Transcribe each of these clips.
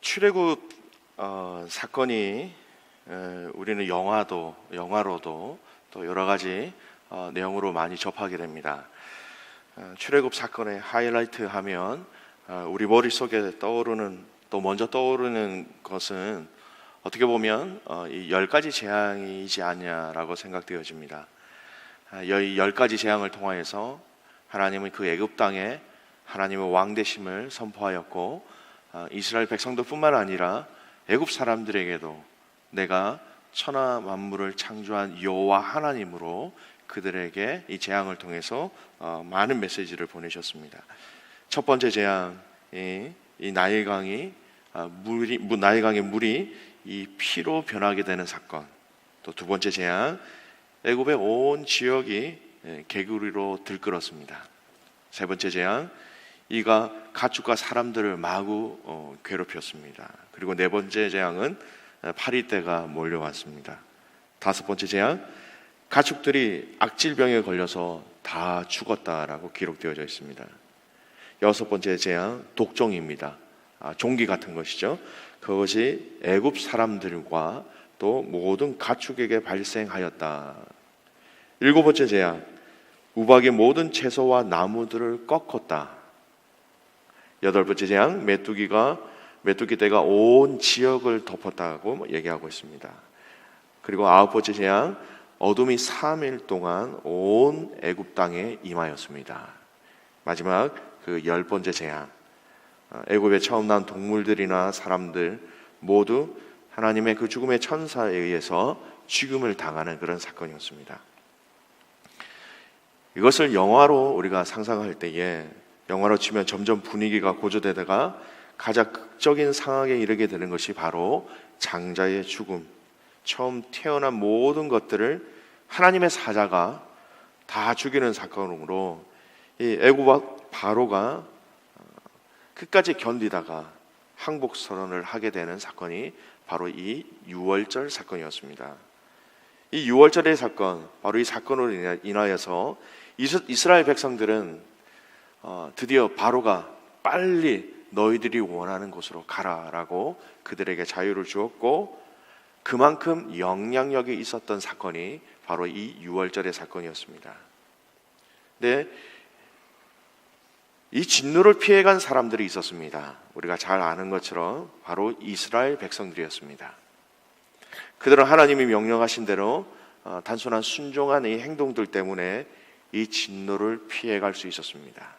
출애굽 사건이 우리는 영화로도 또 여러 가지 내용으로 많이 접하게 됩니다. 출애굽 사건의 하이라이트 하면 우리 머릿속에 먼저 떠오르는 것은 어떻게 보면 이 10가지 재앙이지 않냐라고 생각되어집니다. 이 10가지 재앙을 통하여서 하나님은 그 애굽 땅에 하나님의 왕되심을 선포하였고, 이스라엘 백성들뿐만 아니라 애굽 사람들에게도 내가 천하 만물을 창조한 여호와 하나님으로 그들에게 이 재앙을 통해서 많은 메시지를 보내셨습니다. 첫 번째 재앙, 이 나일강의 물이 이 피로 변하게 되는 사건. 또 두 번째 재앙, 애굽의 온 지역이 개구리로 들끓었습니다. 세 번째 재앙, 이가 가축과 사람들을 마구 괴롭혔습니다. 그리고 네 번째 재앙은 파리떼가 몰려왔습니다. 다섯 번째 재앙, 가축들이 악질병에 걸려서 다 죽었다라고 기록되어져 있습니다. 여섯 번째 재앙, 독종입니다. 종기 같은 것이죠. 그것이 애굽 사람들과 또 모든 가축에게 발생하였다. 일곱 번째 재앙, 우박의 모든 채소와 나무들을 꺾었다. 여덟 번째 재앙, 메뚜기 떼가 온 지역을 덮었다고 얘기하고 있습니다. 그리고 아홉 번째 재앙, 어둠이 3일 동안 온 애굽 땅에 임하였습니다. 마지막 그 10번째 재앙, 애굽에 처음 난 동물들이나 사람들 모두 하나님의 그 죽음의 천사에 의해서 죽음을 당하는 그런 사건이었습니다. 이것을 영화로 우리가 상상할 때에, 영화로 치면 점점 분위기가 고조되다가 가장 극적인 상황에 이르게 되는 것이 바로 장자의 죽음. 처음 태어난 모든 것들을 하나님의 사자가 다 죽이는 사건으로 이 애굽 바로가 끝까지 견디다가 항복 선언을 하게 되는 사건이 바로 이 유월절 사건이었습니다. 이 유월절의 사건, 바로 이 사건으로 인하여서 이스라엘 백성들은 드디어 바로가 빨리 너희들이 원하는 곳으로 가라라고 그들에게 자유를 주었고, 그만큼 영향력이 있었던 사건이 바로 이 유월절의 사건이었습니다. 근데 이 진노를 피해간 사람들이 있었습니다. 우리가 잘 아는 것처럼 바로 이스라엘 백성들이었습니다. 그들은 하나님이 명령하신 대로 단순한 순종한 이 행동들 때문에 이 진노를 피해갈 수 있었습니다.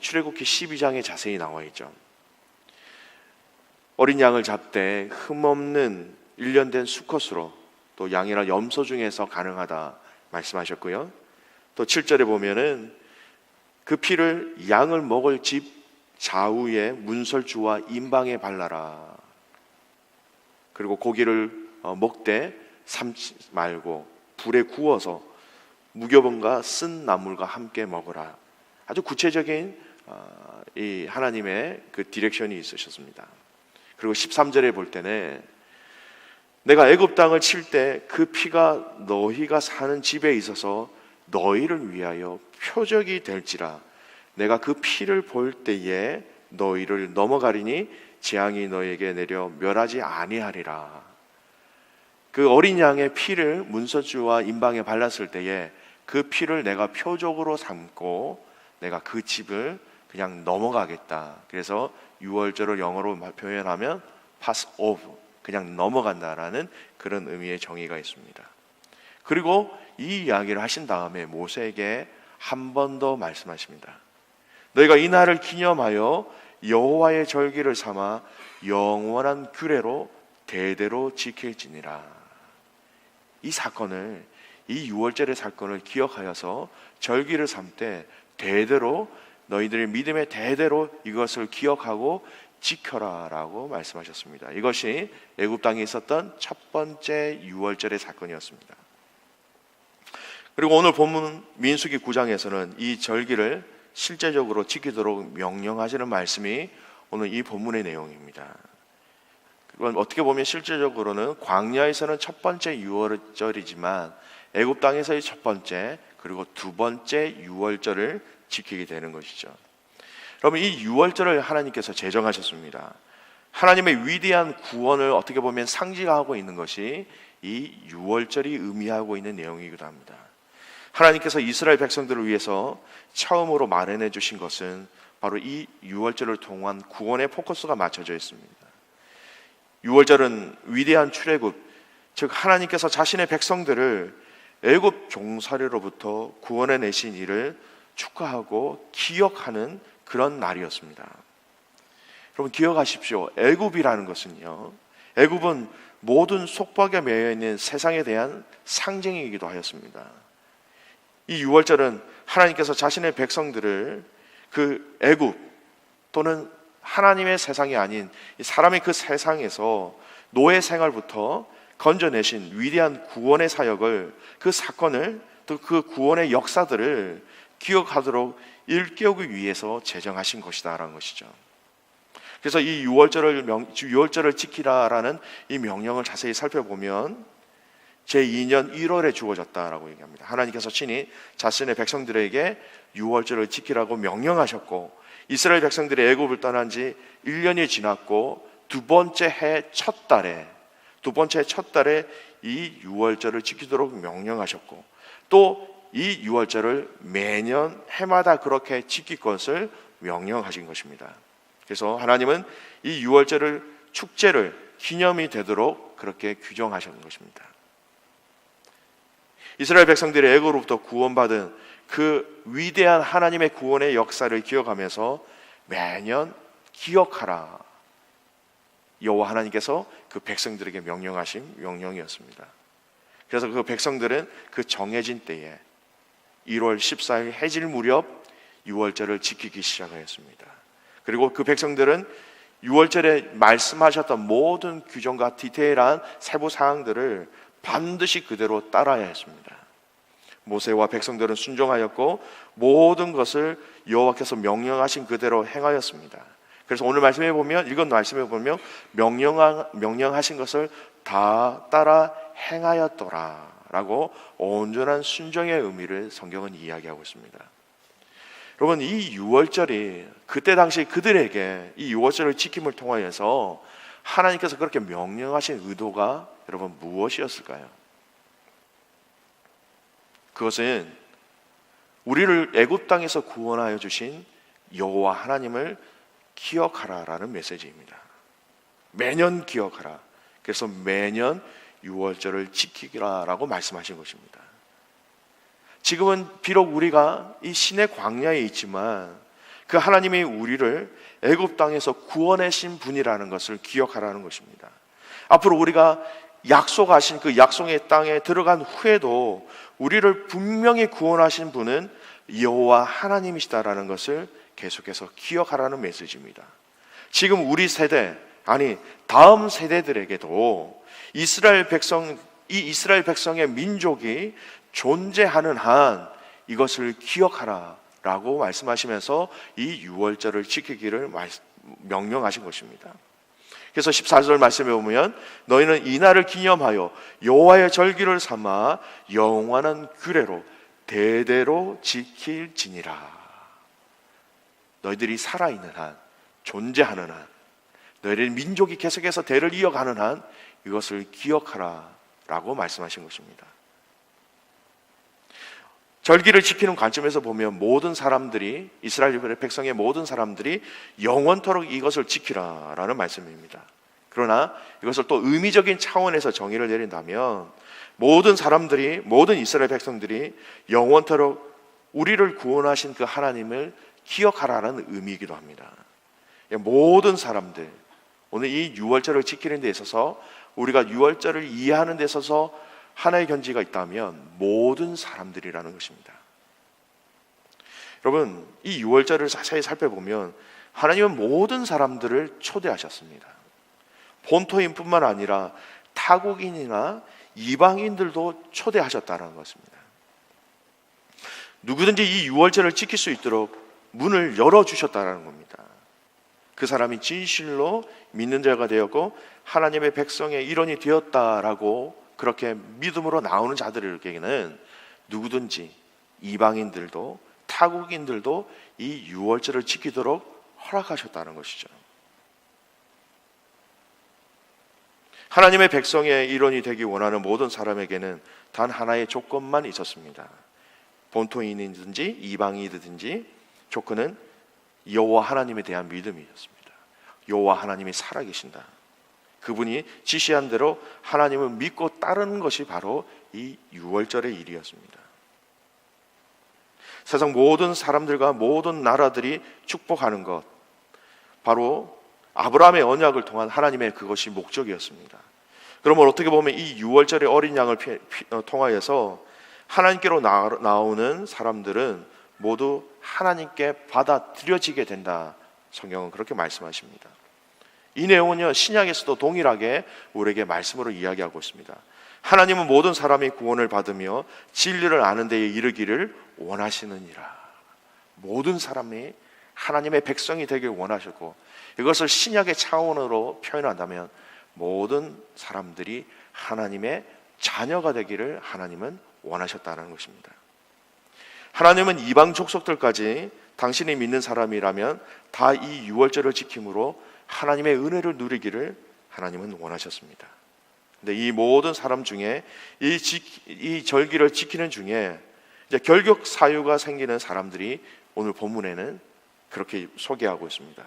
출애굽기 12장에 자세히 나와 있죠. 어린 양을 잡되 흠없는 1년 된 수컷으로, 또 양이나 염소 중에서 가능하다 말씀하셨고요. 또 7절에 보면은 그 피를 양을 먹을 집 좌우에 문설주와 임방에 발라라. 그리고 고기를 먹되 삶지 말고 불에 구워서 무교병과 쓴 나물과 함께 먹으라. 아주 구체적인 이 하나님의 그 디렉션이 있으셨습니다. 그리고 13절에 볼 때는 내가 애굽 땅을 칠 때 그 피가 너희가 사는 집에 있어서 너희를 위하여 표적이 될지라. 내가 그 피를 볼 때에 너희를 넘어가리니 재앙이 너희에게 내려 멸하지 아니하리라. 그 어린 양의 피를 문서주와 임방에 발랐을 때에 그 피를 내가 표적으로 삼고 내가 그 집을 그냥 넘어가겠다. 그래서 유월절을 영어로 표현하면 pass over, 그냥 넘어간다라는 그런 의미의 정의가 있습니다. 그리고 이 이야기를 하신 다음에 모세에게 한 번 더 말씀하십니다. 너희가 이 날을 기념하여 여호와의 절기를 삼아 영원한 규례로 대대로 지킬지니라. 이 사건을, 이 유월절의 사건을 기억하여서 절기를 삼되 대대로, 너희들의 믿음의 대대로 이것을 기억하고 지켜라 라고 말씀하셨습니다. 이것이 애굽 땅에 있었던 첫 번째 유월절의 사건이었습니다. 그리고 오늘 본문 민수기 9장에서는 이 절기를 실제적으로 지키도록 명령하시는 말씀이 오늘 이 본문의 내용입니다. 그건 어떻게 보면 실제적으로는 광야에서는 첫 번째 유월절이지만 애굽 땅에서의 첫 번째, 그리고 두 번째 유월절을 지키게 되는 것이죠. 여러분, 이 유월절을 하나님께서 제정하셨습니다. 하나님의 위대한 구원을 어떻게 보면 상징하고 있는 것이 이 유월절이 의미하고 있는 내용이기도 합니다. 하나님께서 이스라엘 백성들을 위해서 처음으로 마련해 주신 것은 바로 이 유월절을 통한 구원의 포커스가 맞춰져 있습니다. 유월절은 위대한 출애굽, 즉 하나님께서 자신의 백성들을 애굽 종살이로부터 구원해 내신 일을 축하하고 기억하는 그런 날이었습니다. 여러분 기억하십시오. 애굽이라는 것은요, 애굽은 모든 속박에 매여 있는 세상에 대한 상징이기도 하였습니다. 이 유월절은 하나님께서 자신의 백성들을 그 애굽 또는 하나님의 세상이 아닌 사람의 그 세상에서 노예 생활부터 건져내신 위대한 구원의 사역을, 그 사건을, 또 그 구원의 역사들을 기억하도록 일깨우기 위해서 제정하신 것이다라는 것이죠. 그래서 이 유월절을 지키라라는 이 명령을 자세히 살펴보면 제2년 1월에 주어졌다라고 얘기합니다. 하나님께서 친히 자신의 백성들에게 유월절을 지키라고 명령하셨고, 이스라엘 백성들이 애굽을 떠난 지 1년이 지났고 두 번째 첫 달에 이 유월절을 지키도록 명령하셨고, 또 이 유월절을 매년 해마다 그렇게 지킬 것을 명령하신 것입니다. 그래서 하나님은 이 유월절을 축제를 기념이 되도록 그렇게 규정하신 것입니다. 이스라엘 백성들이 애굽으로부터 구원받은 그 위대한 하나님의 구원의 역사를 기억하면서 매년 기억하라, 여호와 하나님께서 그 백성들에게 명령하신 명령이었습니다. 그래서 그 백성들은 그 정해진 때에 1월 14일 해질 무렵 유월절을 지키기 시작하였습니다. 그리고 그 백성들은 유월절에 말씀하셨던 모든 규정과 디테일한 세부 사항들을 반드시 그대로 따라야 했습니다. 모세와 백성들은 순종하였고 모든 것을 여호와께서 명령하신 그대로 행하였습니다. 그래서 오늘 읽은 말씀해 보면 명령하신 것을 다 따라 행하였더라 라고 온전한 순종의 의미를 성경은 이야기하고 있습니다. 여러분, 이 유월절이 그때 당시 그들에게 이 유월절을 지킴을 통하여서 하나님께서 그렇게 명령하신 의도가 여러분 무엇이었을까요? 그것은 우리를 애굽 땅에서 구원하여 주신 여호와 하나님을 기억하라라는 메시지입니다. 매년 기억하라. 그래서 매년 유월절을 지키라라고 말씀하신 것입니다. 지금은 비록 우리가 이 신의 광야에 있지만 그 하나님이 우리를 애굽 땅에서 구원하신 분이라는 것을 기억하라는 것입니다. 앞으로 우리가 약속하신 그 약속의 땅에 들어간 후에도 우리를 분명히 구원하신 분은 여호와 하나님이시다라는 것을 계속해서 기억하라는 메시지입니다. 지금 우리 세대, 아니 다음 세대들에게도 이 이스라엘 백성의 민족이 존재하는 한 이것을 기억하라라고 말씀하시면서 이 유월절을 지키기를 명령하신 것입니다. 그래서 14절 말씀에 보면 너희는 이 날을 기념하여 여호와의 절기를 삼아 영원한 규례로 대대로 지킬지니라. 너희들이 살아있는 한, 존재하는 한, 너희들 민족이 계속해서 대를 이어가는 한 이것을 기억하라라고 말씀하신 것입니다. 절기를 지키는 관점에서 보면 모든 사람들이, 이스라엘 백성의 모든 사람들이 영원토록 이것을 지키라라는 말씀입니다. 그러나 이것을 또 의미적인 차원에서 정의를 내린다면 모든 이스라엘 백성들이 영원토록 우리를 구원하신 그 하나님을 기억하라는 의미이기도 합니다. 모든 사람들, 오늘 이 유월절을 지키는 데 있어서 우리가 유월절을 이해하는 데 있어서 하나의 견지가 있다면 모든 사람들이라는 것입니다. 여러분, 이 유월절을 자세히 살펴보면 하나님은 모든 사람들을 초대하셨습니다. 본토인뿐만 아니라 타국인이나 이방인들도 초대하셨다는 것입니다. 누구든지 이 유월절을 지킬 수 있도록 문을 열어주셨다는 겁니다. 그 사람이 진실로 믿는 자가 되었고 하나님의 백성의 일원이 되었다라고 그렇게 믿음으로 나오는 자들에게는 누구든지 이방인들도 타국인들도 이 유월절을 지키도록 허락하셨다는 것이죠. 하나님의 백성의 일원이 되기 원하는 모든 사람에게는 단 하나의 조건만 있었습니다. 본토인이든지 이방인이든지 조건은 여호와 하나님에 대한 믿음이었습니다. 여호와 하나님이 살아계신다. 그분이 지시한 대로 하나님을 믿고 따르는 것이 바로 이 유월절의 일이었습니다. 세상 모든 사람들과 모든 나라들이 축복하는 것, 바로 아브라함의 언약을 통한 하나님의 그것이 목적이었습니다. 그러면 어떻게 보면 이 유월절의 어린 양을 통하여서 하나님께로 나오는 사람들은 모두 하나님께 받아들여지게 된다. 성경은 그렇게 말씀하십니다. 이 내용은요, 신약에서도 동일하게 우리에게 말씀으로 이야기하고 있습니다. 하나님은 모든 사람이 구원을 받으며 진리를 아는 데에 이르기를 원하시느니라. 모든 사람이 하나님의 백성이 되길 원하셨고, 이것을 신약의 차원으로 표현한다면 모든 사람들이 하나님의 자녀가 되기를 하나님은 원하셨다는 것입니다. 하나님은 이방 족속들까지 당신이 믿는 사람이라면 다 이 유월절을 지킴으로 하나님의 은혜를 누리기를 하나님은 원하셨습니다. 근데 이 모든 사람 중에 이 절기를 지키는 중에 이제 결격 사유가 생기는 사람들이 오늘 본문에는 그렇게 소개하고 있습니다.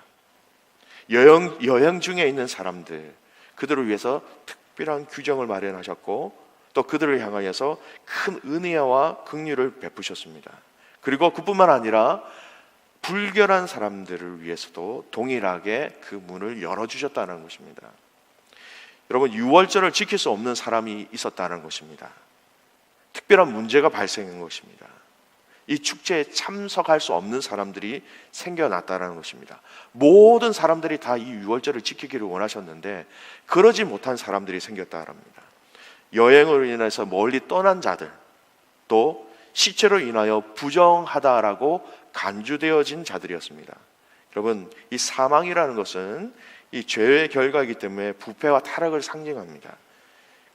여행 중에 있는 사람들, 그들을 위해서 특별한 규정을 마련하셨고 또 그들을 향하여서 큰 은혜와 긍휼을 베푸셨습니다. 그리고 그뿐만 아니라 불결한 사람들을 위해서도 동일하게 그 문을 열어주셨다는 것입니다. 여러분, 유월절을 지킬 수 없는 사람이 있었다는 것입니다. 특별한 문제가 발생한 것입니다. 이 축제에 참석할 수 없는 사람들이 생겨났다는 것입니다. 모든 사람들이 다 이 유월절을 지키기를 원하셨는데 그러지 못한 사람들이 생겼다는 겁니다. 여행으로 인해서 멀리 떠난 자들, 또 시체로 인하여 부정하다라고 간주되어진 자들이었습니다. 여러분, 이 사망이라는 것은 이 죄의 결과이기 때문에 부패와 타락을 상징합니다.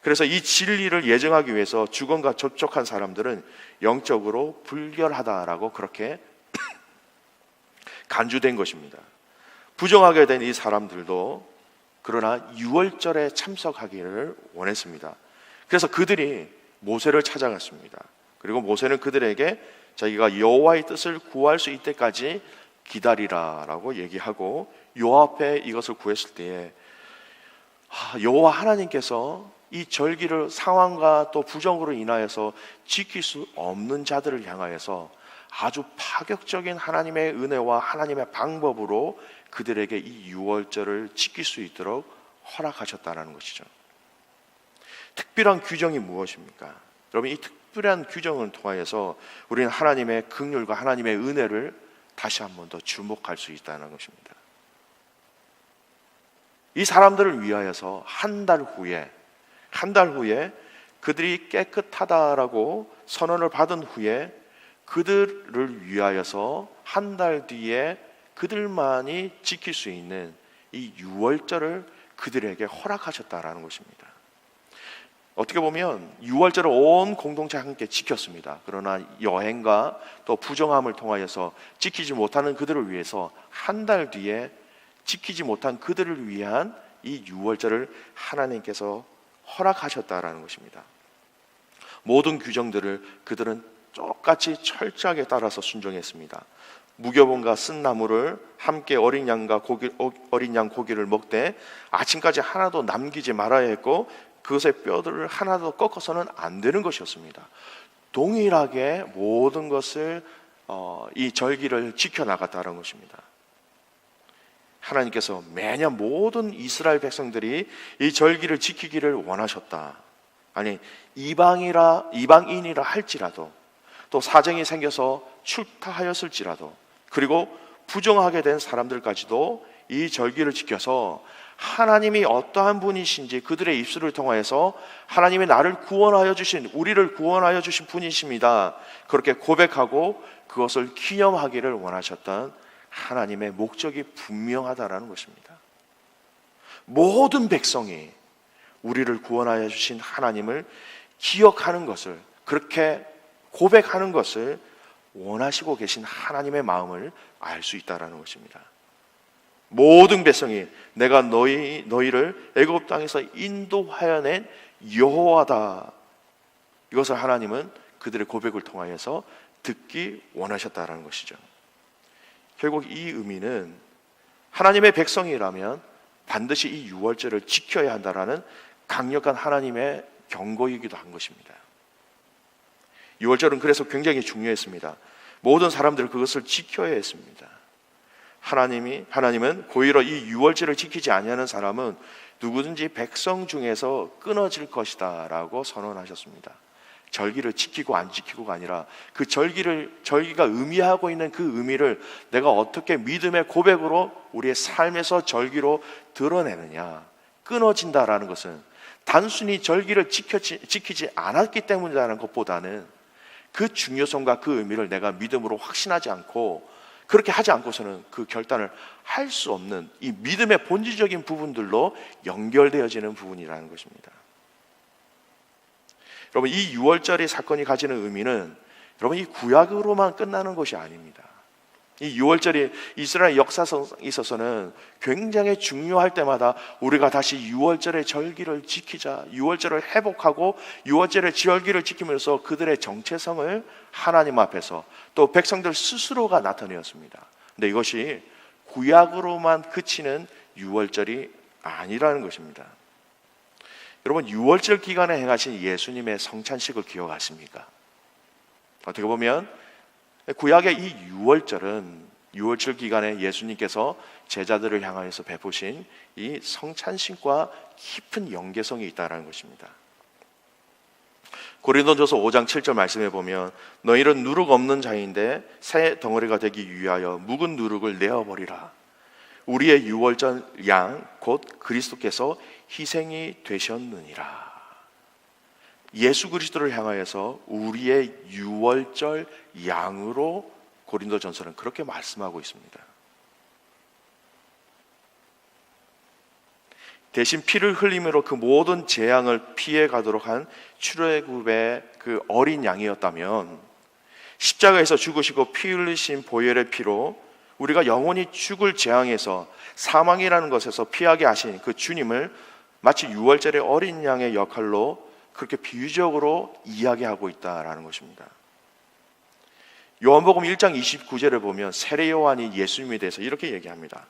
그래서 이 진리를 예정하기 위해서 죽음과 접촉한 사람들은 영적으로 불결하다라고 그렇게 간주된 것입니다. 부정하게 된 이 사람들도 그러나 유월절에 참석하기를 원했습니다. 그래서 그들이 모세를 찾아갔습니다. 그리고 모세는 그들에게 자기가 여호와의 뜻을 구할 수 있을 때까지 기다리라라고 얘기하고 요 앞에 이것을 구했을 때에 여호와 하나님께서 이 절기를 상황과 또 부정으로 인하여서 지킬 수 없는 자들을 향하여서 아주 파격적인 하나님의 은혜와 하나님의 방법으로 그들에게 이 유월절을 지킬 수 있도록 허락하셨다는 것이죠. 특별한 규정이 무엇입니까? 여러분, 이 특별한 규정을 통하여서 우리는 하나님의 긍휼과 하나님의 은혜를 다시 한 번 더 주목할 수 있다는 것입니다. 이 사람들을 위하여서 한 달 후에 그들이 깨끗하다라고 선언을 받은 후에 그들을 위하여서 한 달 뒤에 그들만이 지킬 수 있는 이 유월절을 그들에게 허락하셨다라는 것입니다. 어떻게 보면 유월절을 온 공동체가 함께 지켰습니다. 그러나 여행과 또 부정함을 통하여서 지키지 못하는 그들을 위해서 한 달 뒤에 지키지 못한 그들을 위한 이 유월절을 하나님께서 허락하셨다라는 것입니다. 모든 규정들을 그들은 똑같이 철저하게 따라서 순종했습니다. 무교본과 쓴 나무를 함께 어린 양 고기를 먹되 아침까지 하나도 남기지 말아야 했고 그것의 뼈들을 하나도 꺾어서는 안 되는 것이었습니다. 동일하게 모든 것을 이 절기를 지켜나갔다는 것입니다. 하나님께서 매년 모든 이스라엘 백성들이 이 절기를 지키기를 원하셨다. 아니, 이방인이라 할지라도 또 사정이 생겨서 출타하였을지라도 그리고 부정하게 된 사람들까지도 이 절기를 지켜서 하나님이 어떠한 분이신지 그들의 입술을 통하여서 하나님이 우리를 구원하여 주신 분이십니다. 그렇게 고백하고 그것을 기념하기를 원하셨던 하나님의 목적이 분명하다라는 것입니다. 모든 백성이 우리를 구원하여 주신 하나님을 기억하는 것을, 그렇게 고백하는 것을 원하시고 계신 하나님의 마음을 알 수 있다라는 것입니다. 모든 백성이 내가 너희를 애굽 땅에서 인도하여 낸 여호와다. 이것을 하나님은 그들의 고백을 통하여서 듣기 원하셨다라는 것이죠. 결국 이 의미는 하나님의 백성이라면 반드시 이 유월절을 지켜야 한다라는 강력한 하나님의 경고이기도 한 것입니다. 유월절은 그래서 굉장히 중요했습니다. 모든 사람들 그것을 지켜야 했습니다. 하나님은 고의로 이 유월절을 지키지 아니하는 사람은 누구든지 백성 중에서 끊어질 것이다 라고 선언하셨습니다. 절기를 지키고 안 지키고가 아니라 그 절기가 의미하고 있는 그 의미를 내가 어떻게 믿음의 고백으로 우리의 삶에서 절기로 드러내느냐. 끊어진다라는 것은 단순히 절기를 지키지 않았기 때문이라는 것보다는 그 중요성과 그 의미를 내가 믿음으로 확신하지 않고 그렇게 하지 않고서는 그 결단을 할 수 없는 이 믿음의 본질적인 부분들로 연결되어지는 부분이라는 것입니다. 여러분, 이 유월절의 사건이 가지는 의미는 여러분 이 구약으로만 끝나는 것이 아닙니다. 이 유월절이 이스라엘 역사에 있어서는 굉장히 중요할 때마다 우리가 다시 유월절의 절기를 지키자, 유월절을 회복하고 유월절의 절기를 지키면서 그들의 정체성을 하나님 앞에서 또 백성들 스스로가 나타내었습니다. 근데 이것이 구약으로만 그치는 유월절이 아니라는 것입니다. 여러분, 유월절 기간에 행하신 예수님의 성찬식을 기억하십니까? 어떻게 보면 구약의 이 유월절 기간에 예수님께서 제자들을 향하여서 베푸신 이 성찬식과 깊은 연계성이 있다는 것입니다. 고린도전서 5장 7절 말씀해 보면 너희는 누룩 없는 자인데 새 덩어리가 되기 위하여 묵은 누룩을 내어버리라. 우리의 유월절 양 곧 그리스도께서 희생이 되셨느니라. 예수 그리스도를 향하여서 우리의 유월절 양으로 고린도전서는 그렇게 말씀하고 있습니다. 대신 피를 흘림으로 그 모든 재앙을 피해 가도록 한 출애굽의 그 어린 양이었다면 십자가에서 죽으시고 피 흘리신 보혈의 피로 우리가 영원히 죽을 재앙에서 사망이라는 것에서 피하게 하신 그 주님을 마치 유월절의 어린 양의 역할로 그렇게 비유적으로 이야기하고 있다라는 것입니다. 요한복음 1장 29절을 보면 세례 요한이 예수님에 대해서 이렇게 얘기합니다.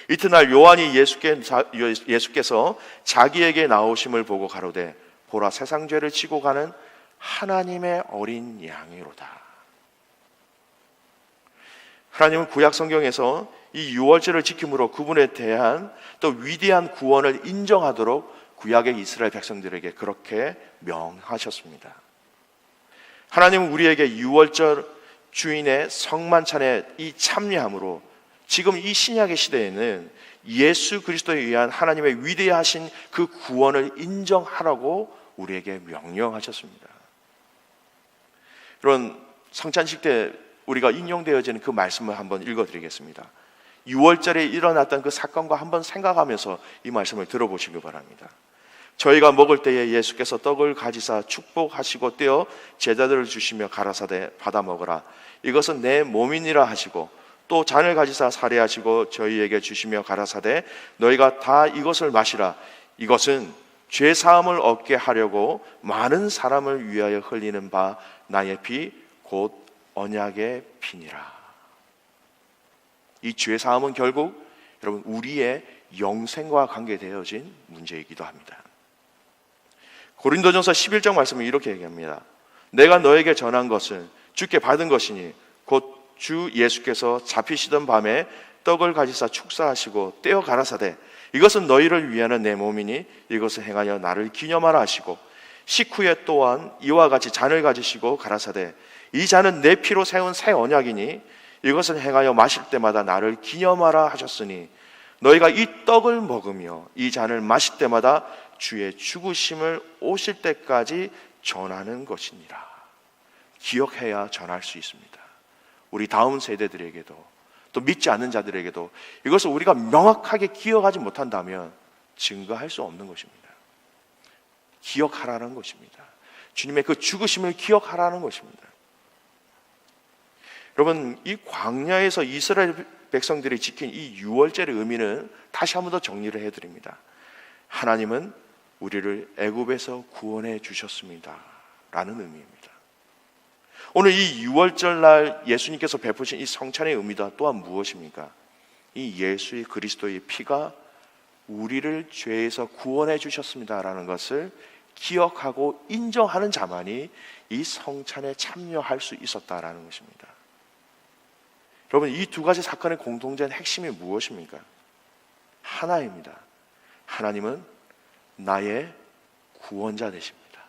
이튿날 요한이 예수께서 자기에게 나오심을 보고 가로되 보라 세상 죄를 지고 가는 하나님의 어린 양이로다. 하나님은 구약 성경에서 이 유월절을 지킴으로 그분에 대한 또 위대한 구원을 인정하도록 구약의 이스라엘 백성들에게 그렇게 명하셨습니다. 하나님은 우리에게 유월절 주인의 성만찬에 이 참여함으로 지금 이 신약의 시대에는 예수 그리스도에 의한 하나님의 위대하신 그 구원을 인정하라고 우리에게 명령하셨습니다. 이런 성찬식 때 우리가 인용되어지는 그 말씀을 한번 읽어드리겠습니다. 6월절에 일어났던 그 사건과 한번 생각하면서 이 말씀을 들어보시기 바랍니다. 저희가 먹을 때에 예수께서 떡을 가지사 축복하시고 떼어 제자들을 주시며 가라사대 받아 먹으라. 이것은 내 몸이니라 하시고 또 잔을 가지사 사례하시고 저희에게 주시며 가라사대 너희가 다 이것을 마시라. 이것은 죄 사함을 얻게 하려고 많은 사람을 위하여 흘리는 바 나의 피 곧 언약의 피니라. 이 죄 사함은 결국 여러분 우리의 영생과 관계되어진 문제이기도 합니다. 고린도전서 11장 말씀은 이렇게 얘기합니다. 내가 너에게 전한 것은 주께 받은 것이니 곧 주 예수께서 잡히시던 밤에 떡을 가지사 축사하시고 떼어 가라사대 이것은 너희를 위하는 내 몸이니 이것을 행하여 나를 기념하라 하시고 식후에 또한 이와 같이 잔을 가지시고 가라사대 이 잔은 내 피로 세운 새 언약이니 이것을 행하여 마실 때마다 나를 기념하라 하셨으니 너희가 이 떡을 먹으며 이 잔을 마실 때마다 주의 죽으심을 오실 때까지 전하는 것이니라. 기억해야 전할 수 있습니다. 우리 다음 세대들에게도 또 믿지 않는 자들에게도 이것을 우리가 명확하게 기억하지 못한다면 증거할 수 없는 것입니다. 기억하라는 것입니다. 주님의 그 죽으심을 기억하라는 것입니다. 여러분, 이 광야에서 이스라엘 백성들이 지킨 이 유월절의 의미는 다시 한 번 더 정리를 해드립니다. 하나님은 우리를 애굽에서 구원해 주셨습니다 라는 의미입니다. 오늘 이 유월절날 예수님께서 베푸신 이 성찬의 의미가 또한 무엇입니까? 이 예수의 그리스도의 피가 우리를 죄에서 구원해 주셨습니다라는 것을 기억하고 인정하는 자만이 이 성찬에 참여할 수 있었다라는 것입니다. 여러분, 이 두 가지 사건의 공통된 핵심이 무엇입니까? 하나입니다. 하나님은 나의 구원자 되십니다.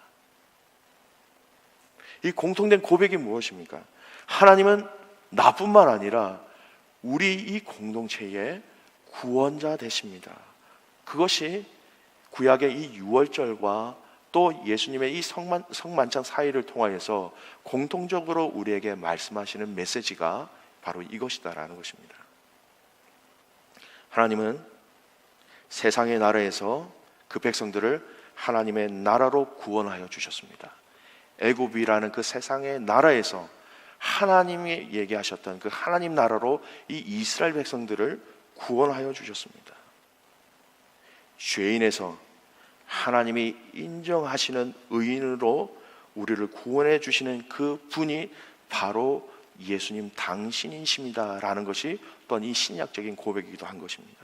이 공통된 고백이 무엇입니까? 하나님은 나뿐만 아니라 우리 이 공동체의 구원자 되십니다. 그것이 구약의 이 유월절과 또 예수님의 이 성만찬 사이를 통하여서 공통적으로 우리에게 말씀하시는 메시지가 바로 이것이다라는 것입니다. 하나님은 세상의 나라에서 그 백성들을 하나님의 나라로 구원하여 주셨습니다. 애굽이라는 그 세상의 나라에서 하나님이 얘기하셨던 그 하나님 나라로 이 이스라엘 백성들을 구원하여 주셨습니다. 죄인에서 하나님이 인정하시는 의인으로 우리를 구원해 주시는 그 분이 바로 예수님 당신이십니다라는 것이 또한 이 신약적인 고백이기도 한 것입니다.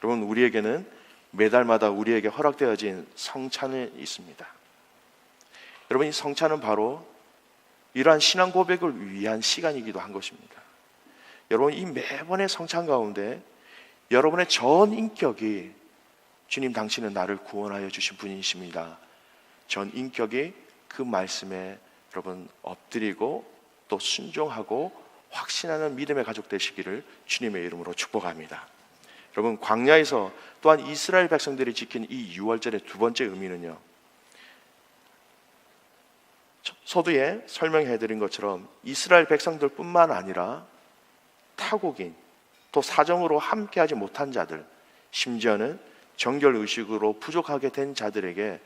여러분, 우리에게는 매달마다 우리에게 허락되어진 성찬이 있습니다. 여러분, 이 성찬은 바로 이러한 신앙 고백을 위한 시간이기도 한 것입니다. 여러분, 이 매번의 성찬 가운데 여러분의 전 인격이 주님 당신은 나를 구원하여 주신 분이십니다. 전 인격이 그 말씀에 여러분 엎드리고 또 순종하고 확신하는 믿음의 가족 되시기를 주님의 이름으로 축복합니다. 여러분, 광야에서 또한 이스라엘 백성들이 지킨 이 유월절의 두 번째 의미는요, 서두에 설명해드린 것처럼 이스라엘 백성들뿐만 아니라 타국인 또 사정으로 함께하지 못한 자들, 심지어는 정결의식으로 부족하게 된 자들에게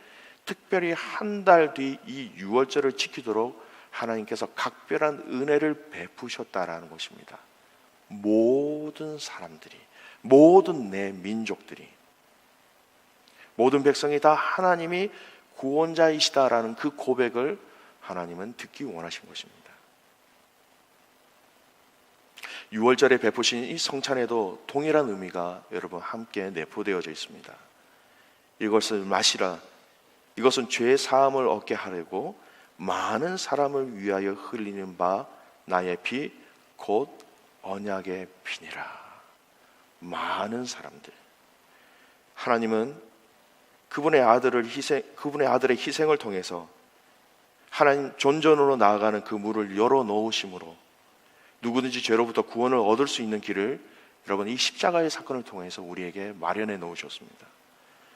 특별히 한 달 뒤 이 유월절을 지키도록 하나님께서 각별한 은혜를 베푸셨다라는 것입니다. 모든 사람들이, 모든 내 민족들이, 모든 백성이 다 하나님이 구원자이시다라는 그 고백을 하나님은 듣기 원하신 것입니다. 유월절에 베푸신 이 성찬에도 동일한 의미가 여러분 함께 내포되어져 있습니다. 이것을 마시라. 이것은 죄 사함을 얻게 하려고 많은 사람을 위하여 흘리는 바 나의 피 곧 언약의 피니라. 많은 사람들. 하나님은 그분의 아들의 희생을 통해서 하나님 존전으로 나아가는 그 문을 열어 놓으심으로 누구든지 죄로부터 구원을 얻을 수 있는 길을 여러분 이 십자가의 사건을 통해서 우리에게 마련해 놓으셨습니다.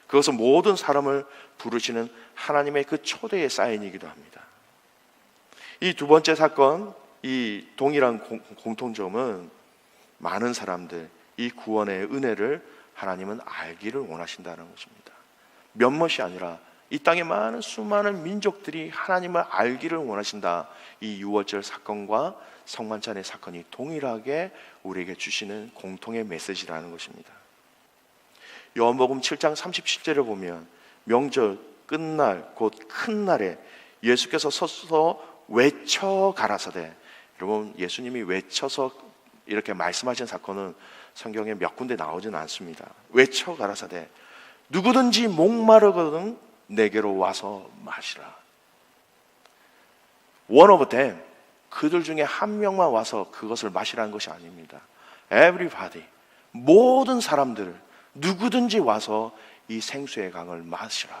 그것은 모든 사람을 부르시는 하나님의 그 초대의 사인이기도 합니다. 이 두 번째 사건, 이 동일한 공통점은 많은 사람들, 이 구원의 은혜를 하나님은 알기를 원하신다는 것입니다. 몇몇이 아니라 이 땅의 많은 수많은 민족들이 하나님을 알기를 원하신다. 이 유월절 사건과 성만찬의 사건이 동일하게 우리에게 주시는 공통의 메시지라는 것입니다. 요한복음 7장 37절을 보면 명절 끝날 곧 큰 날에 예수께서 서서 외쳐 가라사대. 여러분, 예수님이 외쳐서 이렇게 말씀하신 사건은 성경에 몇 군데 나오지는 않습니다. 외쳐 가라사대 누구든지 목마르거든 내게로 와서 마시라. One of them, 그들 중에 한 명만 와서 그것을 마시라는 것이 아닙니다. Everybody, 모든 사람들 누구든지 와서 이 생수의 강을 마시라.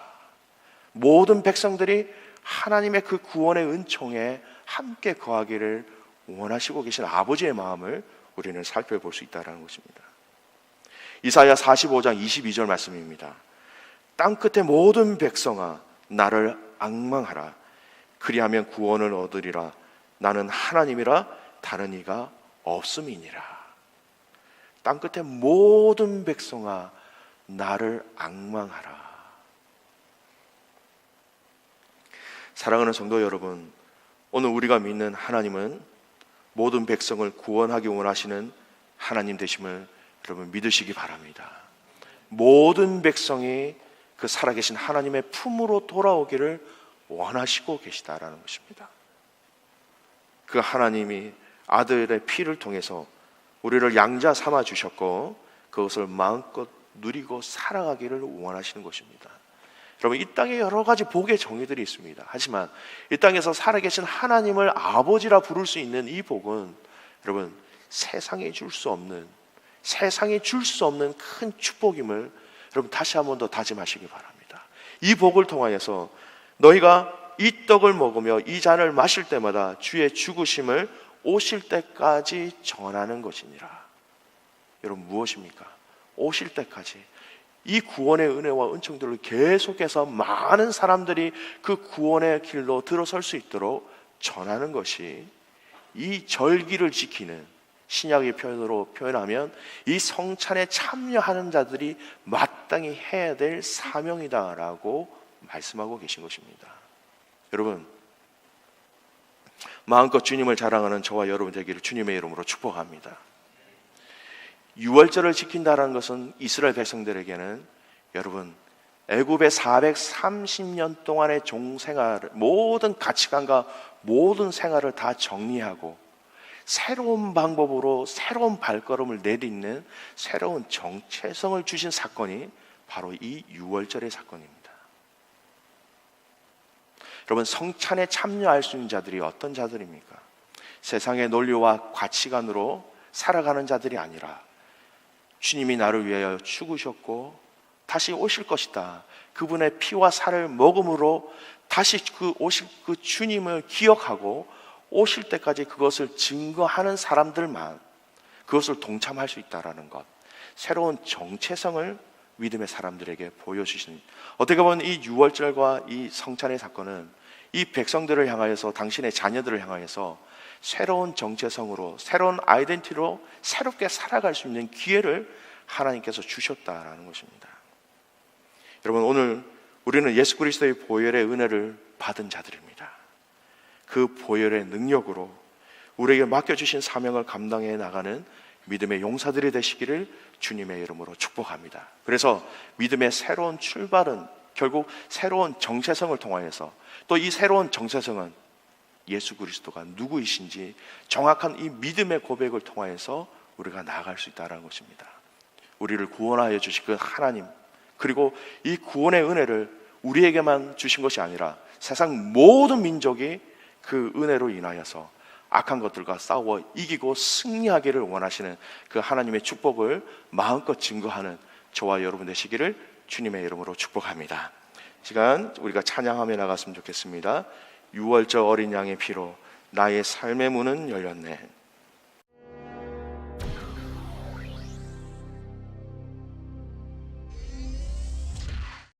모든 백성들이 하나님의 그 구원의 은총에 함께 거하기를 원하시고 계신 아버지의 마음을 우리는 살펴볼 수 있다는 것입니다. 이사야 45장 22절 말씀입니다. 땅끝의 모든 백성아 나를 앙망하라. 그리하면 구원을 얻으리라. 나는 하나님이라 다른 이가 없음이니라. 땅끝의 모든 백성아 나를 앙망하라. 사랑하는 성도 여러분, 오늘 우리가 믿는 하나님은 모든 백성을 구원하기 원하시는 하나님 되심을 여러분 믿으시기 바랍니다. 모든 백성이 그 살아계신 하나님의 품으로 돌아오기를 원하시고 계시다라는 것입니다. 그 하나님이 아들의 피를 통해서 우리를 양자 삼아 주셨고 그것을 마음껏 누리고 살아가기를 원하시는 것입니다. 여러분, 이 땅에 여러 가지 복의 정의들이 있습니다. 하지만 이 땅에서 살아계신 하나님을 아버지라 부를 수 있는 이 복은 여러분, 세상이 줄 수 없는 큰 축복임을 여러분 다시 한 번 더 다짐하시기 바랍니다. 이 복을 통하여서 너희가 이 떡을 먹으며 이 잔을 마실 때마다 주의 죽으심을 오실 때까지 전하는 것이니라. 여러분, 무엇입니까? 오실 때까지 이 구원의 은혜와 은총들을 계속해서 많은 사람들이 그 구원의 길로 들어설 수 있도록 전하는 것이 이 절기를 지키는, 신약의 표현으로 표현하면 이 성찬에 참여하는 자들이 마땅히 해야 될 사명이다라고 말씀하고 계신 것입니다. 여러분, 마음껏 주님을 자랑하는 저와 여러분 되기를 주님의 이름으로 축복합니다. 유월절을 지킨다는 것은 이스라엘 백성들에게는 여러분, 애굽의 430년 동안의 종생활, 모든 가치관과 모든 생활을 다 정리하고 새로운 방법으로 새로운 발걸음을 내딛는 새로운 정체성을 주신 사건이 바로 이 유월절의 사건입니다. 여러분, 성찬에 참여할 수 있는 자들이 어떤 자들입니까? 세상의 논리와 가치관으로 살아가는 자들이 아니라 주님이 나를 위하여 죽으셨고 다시 오실 것이다, 그분의 피와 살을 먹음으로 다시 오실 그 주님을 기억하고 오실 때까지 그것을 증거하는 사람들만 그것을 동참할 수 있다는 것, 새로운 정체성을 믿음의 사람들에게 보여주시는, 어떻게 보면 이 유월절과 이 성찬의 사건은 이 백성들을 향하여서, 당신의 자녀들을 향하여서 새로운 정체성으로, 새로운 아이덴티티로 새롭게 살아갈 수 있는 기회를 하나님께서 주셨다라는 것입니다. 여러분, 오늘 우리는 예수 그리스도의 보혈의 은혜를 받은 자들입니다. 그 보혈의 능력으로 우리에게 맡겨주신 사명을 감당해 나가는 믿음의 용사들이 되시기를 주님의 이름으로 축복합니다. 그래서 믿음의 새로운 출발은 결국 새로운 정체성을 통하여서, 또 이 새로운 정체성은 예수 그리스도가 누구이신지 정확한 이 믿음의 고백을 통하여서 우리가 나아갈 수 있다는 것입니다. 우리를 구원하여 주신 그 하나님, 그리고 이 구원의 은혜를 우리에게만 주신 것이 아니라 세상 모든 민족이 그 은혜로 인하여서 악한 것들과 싸워 이기고 승리하기를 원하시는 그 하나님의 축복을 마음껏 증거하는 저와 여러분 되시기를 주님의 이름으로 축복합니다. 시간 우리가 찬양하며 나갔으면 좋겠습니다. 유월절 어린 양의 피로 나의 삶의 문은 열렸네.